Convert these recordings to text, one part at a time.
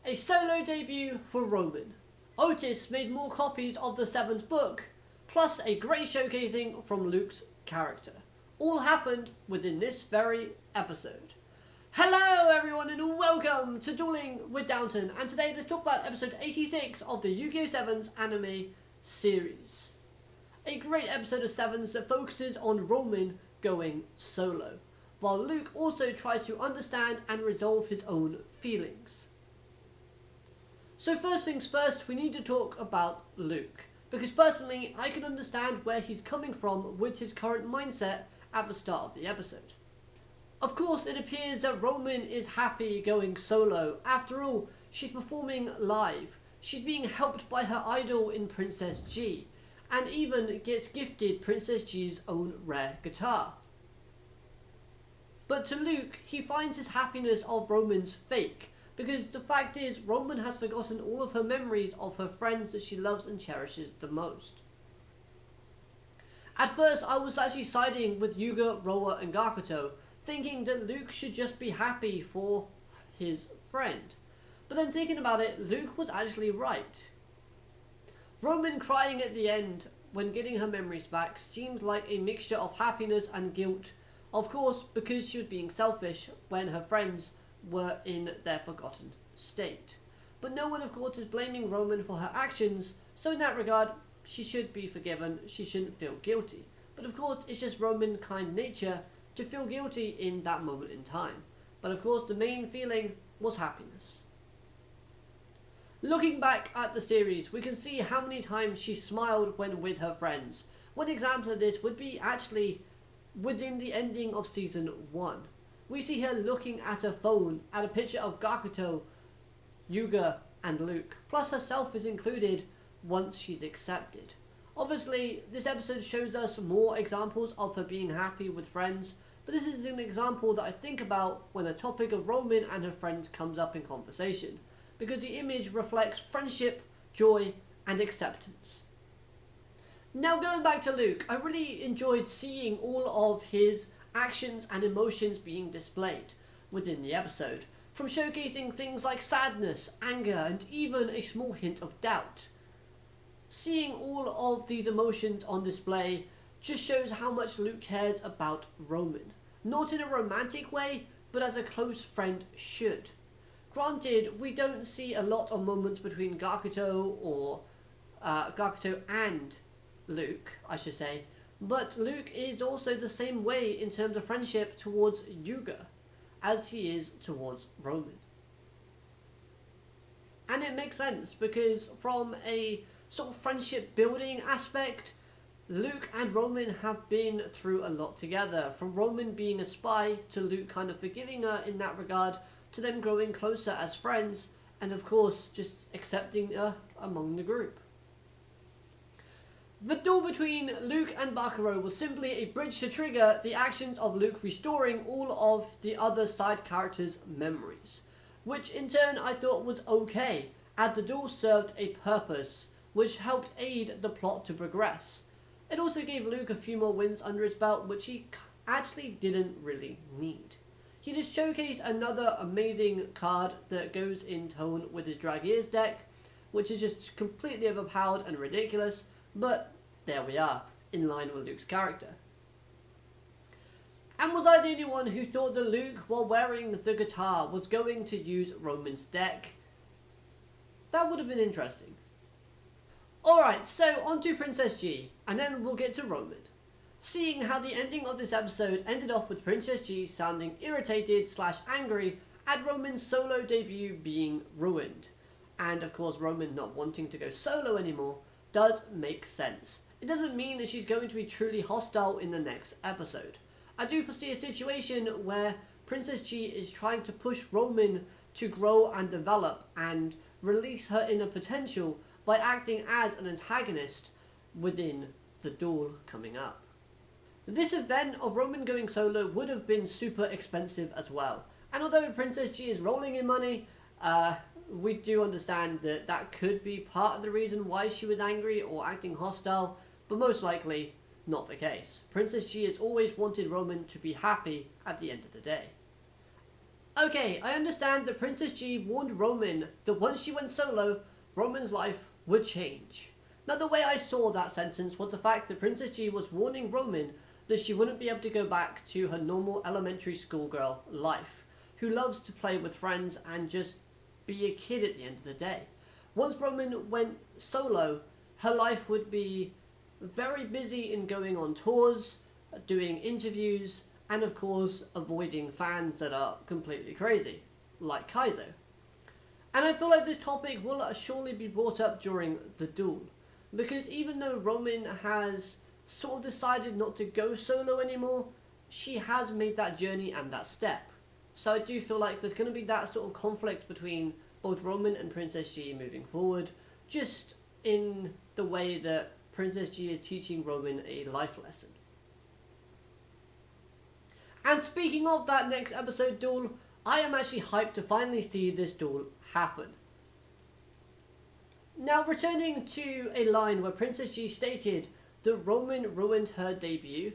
A solo debut for Roman. Otis made more copies of the 7th book, plus a great showcasing from Luke's character. All happened within this very episode. Hello everyone and welcome to Dueling with Downton, and today let's talk about episode 86 of the Yu-Gi-Oh! 7's anime series. A great episode of 7's that focuses on Roman going solo, while Luke also tries to understand and resolve his own feelings. So first things first, we need to talk about Luke, because personally I can understand where he's coming from with his current mindset at the start of the episode. Of course, it appears that Roman is happy going solo. After all, she's performing live, she's being helped by her idol in Princess G, and even gets gifted Princess G's own rare guitar. But to Luke, he finds his happiness of Roman's fake, because the fact is, Roman has forgotten all of her memories of her friends that she loves and cherishes the most. At first, I was actually siding with Yuga, Roa and Gakuto, thinking that Luke should just be happy for his friend. But then thinking about it, Luke was actually right. Roman crying at the end when getting her memories back seemed like a mixture of happiness and guilt, of course because she was being selfish when her friends were in their forgotten state. But no one of course is blaming Roman for her actions, so in that regard she should be forgiven, she shouldn't feel guilty. But of course it's just Roman kind nature to feel guilty in that moment in time. But of course the main feeling was happiness. Looking back at the series, we can see how many times she smiled when with her friends. One example of this would be actually within the ending of season 1. We see her looking at her phone at a picture of Gakuto, Yuga and Luke, plus herself is included once she's accepted. Obviously, this episode shows us more examples of her being happy with friends, but this is an example that I think about when the topic of Roman and her friends comes up in conversation, because the image reflects friendship, joy and acceptance. Now going back to Luke, I really enjoyed seeing all of his actions and emotions being displayed within the episode, from showcasing things like sadness, anger and even a small hint of doubt. Seeing all of these emotions on display just shows how much Luke cares about Roman, not in a romantic way, but as a close friend should. Granted, we don't see a lot of moments between Gakuto and Luke, I should say, but Luke is also the same way in terms of friendship towards Yuga as he is towards Roman. And it makes sense because from a sort of friendship building aspect, Luke and Roman have been through a lot together. From Roman being a spy to Luke kind of forgiving her in that regard, to them growing closer as friends, and of course just accepting her among the group. The duel between Luke and Bakuro was simply a bridge to trigger the actions of Luke restoring all of the other side characters' memories, which in turn I thought was okay, as the duel served a purpose, which helped aid the plot to progress. It also gave Luke a few more wins under his belt, which he actually didn't really need. He just showcased another amazing card that goes in tone with his Dragiers deck, which is just completely overpowered and ridiculous, but there we are, in line with Luke's character. And was I the only one who thought that Luke, while wearing the guitar, was going to use Roman's deck? That would have been interesting. Alright, so on to Princess G, and then we'll get to Roman. Seeing how the ending of this episode ended off with Princess G sounding irritated / angry at Roman's solo debut being ruined, and of course Roman not wanting to go solo anymore, does make sense. It doesn't mean that she's going to be truly hostile in the next episode. I do foresee a situation where Princess G is trying to push Roman to grow and develop and release her inner potential by acting as an antagonist within the duel coming up. This event of Roman going solo would have been super expensive as well, and although Princess G is rolling in money, we do understand that that could be part of the reason why she was angry or acting hostile, but most likely not the case. Princess G has always wanted Roman to be happy at the end of the day. Okay, I understand that Princess G warned Roman that once she went solo, Roman's life would change. Now, the way I saw that sentence was the fact that Princess G was warning Roman that she wouldn't be able to go back to her normal elementary schoolgirl life, who loves to play with friends and just be a kid at the end of the day. Once Roman went solo, her life would be very busy in going on tours, doing interviews, and of course avoiding fans that are completely crazy, like Kaizo. And I feel like this topic will surely be brought up during the duel, because even though Roman has sort of decided not to go solo anymore, she has made that journey and that step. So I do feel like there's going to be that sort of conflict between both Roman and Princess G moving forward, just in the way that Princess G is teaching Roman a life lesson. And speaking of that next episode duel, I am actually hyped to finally see this duel happen. Now, returning to a line where Princess G stated that Roman ruined her debut,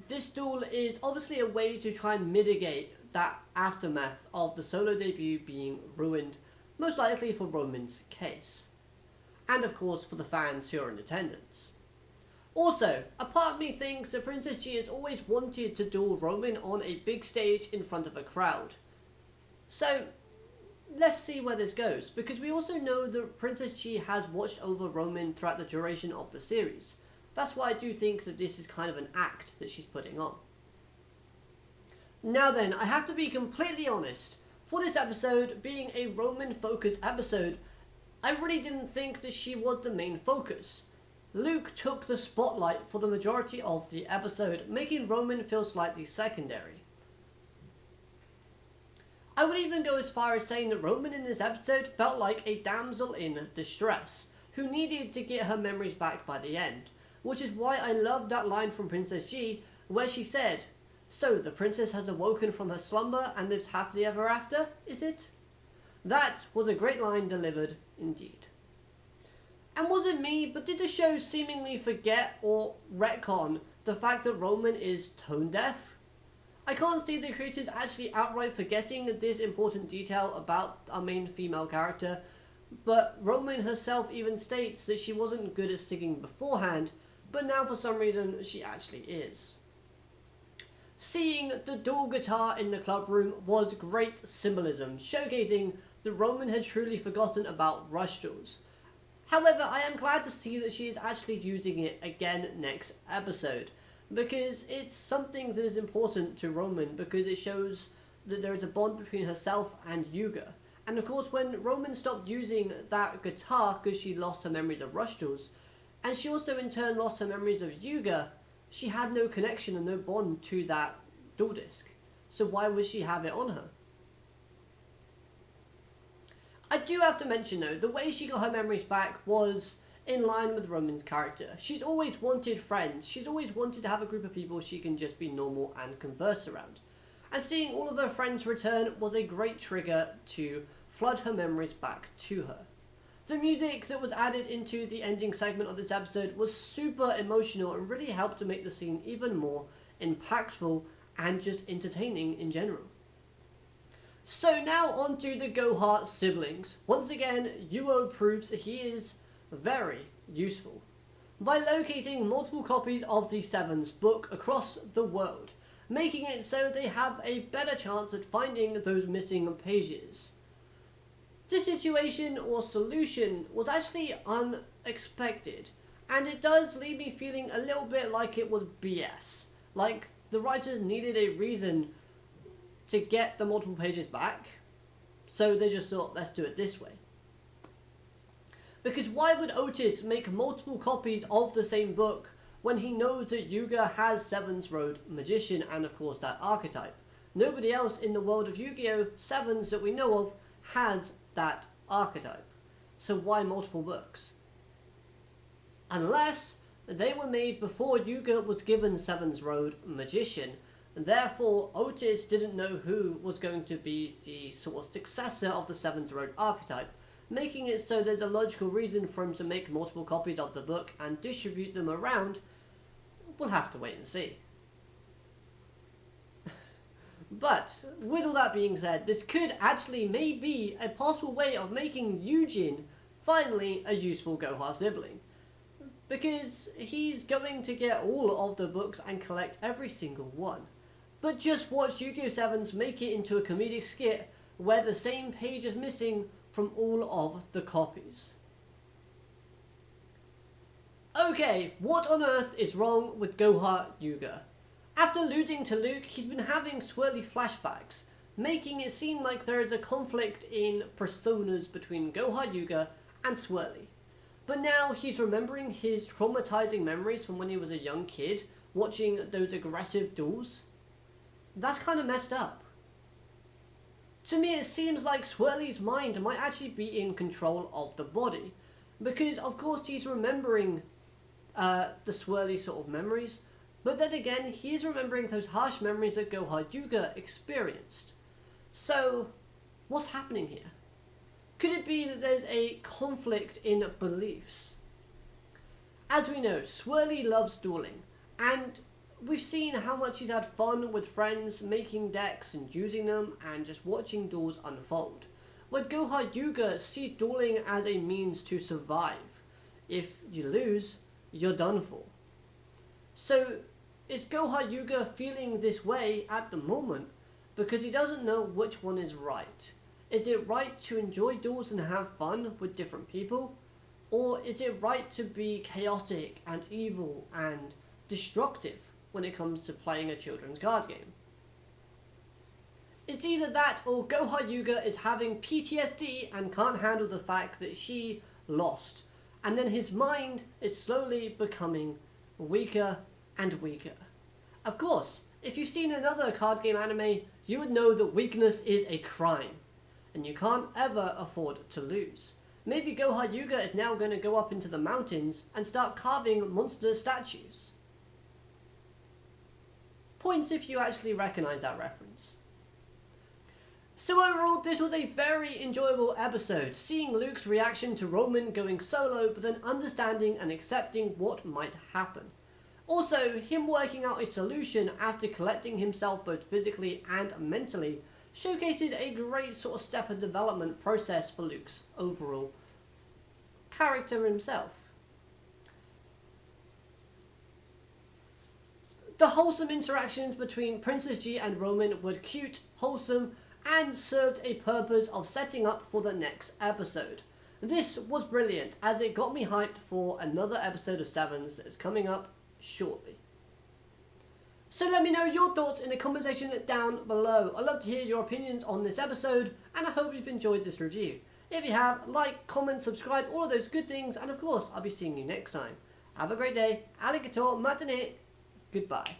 this duel is obviously a way to try and mitigate that aftermath of the solo debut being ruined, most likely for Roman's case. And of course for the fans who are in attendance. Also, a part of me thinks that Princess G has always wanted to duel Roman on a big stage in front of a crowd. So, let's see where this goes, because we also know that Princess G has watched over Roman throughout the duration of the series. That's why I do think that this is kind of an act that she's putting on. Now then, I have to be completely honest. For this episode, being a Roman-focused episode, I really didn't think that she was the main focus. Luke took the spotlight for the majority of the episode, making Roman feel slightly secondary. I would even go as far as saying that Roman in this episode felt like a damsel in distress, who needed to get her memories back by the end, which is why I loved that line from Princess G, where she said, "So, the princess has awoken from her slumber and lives happily ever after, is it?" That was a great line delivered indeed. And was it me, but did the show seemingly forget or retcon the fact that Roman is tone deaf? I can't see the creators actually outright forgetting this important detail about our main female character, but Roman herself even states that she wasn't good at singing beforehand, but now for some reason she actually is. Seeing the dual guitar in the club room was great symbolism, showcasing that Roman had truly forgotten about rush duels. However, I am glad to see that she is actually using it again next episode, because it's something that is important to Roman, because it shows that there is a bond between herself and Yuga. And of course, when Roman stopped using that guitar because she lost her memories of rush duels, and she also in turn lost her memories of Yuga, she had no connection and no bond to that dual disc. So why would she have it on her? I do have to mention though, the way she got her memories back was in line with Roman's character. She's always wanted friends. She's always wanted to have a group of people she can just be normal and converse around. And seeing all of her friends return was a great trigger to flood her memories back to her. The music that was added into the ending segment of this episode was super emotional and really helped to make the scene even more impactful and just entertaining in general. So now on to the Gohart siblings. Once again, Yuo proves that he is very useful by locating multiple copies of the Seven's book across the world, making it so they have a better chance at finding those missing pages. This situation or solution was actually unexpected, and it does leave me feeling a little bit like it was BS. Like the writers needed a reason to get the multiple pages back, so they just thought, let's do it this way. Because why would Otis make multiple copies of the same book when he knows that Yuga has Seven's Road Magician and of course that archetype? Nobody else in the world of Yu-Gi-Oh! Sevens that we know of has that archetype. So why multiple books? Unless they were made before Yuga was given Seven's Road Magician, and therefore Otis didn't know who was going to be the sort of successor of the Seven's Road archetype, making it so there's a logical reason for him to make multiple copies of the book and distribute them around. We'll have to wait and see. But with all that being said, this could actually maybe a possible way of making Yujin finally a useful Goha sibling. Because he's going to get all of the books and collect every single one. But just watch Yu-Gi-Oh! 7's make it into a comedic skit where the same page is missing from all of the copies. Okay, what on earth is wrong with Goha Yuga? After losing to Luke, he's been having swirly flashbacks, making it seem like there is a conflict in personas between Goha Yuga and Swirly. But now he's remembering his traumatizing memories from when he was a young kid, watching those aggressive duels. That's kind of messed up. To me, it seems like Swirly's mind might actually be in control of the body, because of course he's remembering the Swirly sort of memories, but then again, he's remembering those harsh memories that Goha Yuga experienced. So, what's happening here? Could it be that there's a conflict in beliefs? As we know, Swirly loves dueling, and we've seen how much he's had fun with friends, making decks and using them, and just watching duels unfold. But Goha Yuga sees dueling as a means to survive. If you lose, you're done for. So, is Goha Yuga feeling this way at the moment because he doesn't know which one is right? Is it right to enjoy duels and have fun with different people? Or is it right to be chaotic and evil and destructive when it comes to playing a children's card game? It's either that or Goha Yuga is having PTSD and can't handle the fact that she lost. And then his mind is slowly becoming weaker and weaker. Of course, if you've seen another card game anime, you would know that weakness is a crime. And you can't ever afford to lose. Maybe Goha Yuga is now going to go up into the mountains and start carving monster statues. Points if you actually recognise that reference. So overall, this was a very enjoyable episode, seeing Luke's reaction to Roman going solo, but then understanding and accepting what might happen. Also, him working out a solution after collecting himself both physically and mentally showcases a great sort of step of development process for Luke's overall character himself. The wholesome interactions between Princess G and Roman were cute, wholesome, and served a purpose of setting up for the next episode. This was brilliant as it got me hyped for another episode of Sevens that is coming up shortly. So let me know your thoughts in the comment section down below. I'd love to hear your opinions on this episode, and I hope you've enjoyed this review. If you have, like, comment, subscribe, all of those good things, and of course, I'll be seeing you next time. Have a great day. Alligator matane. Goodbye.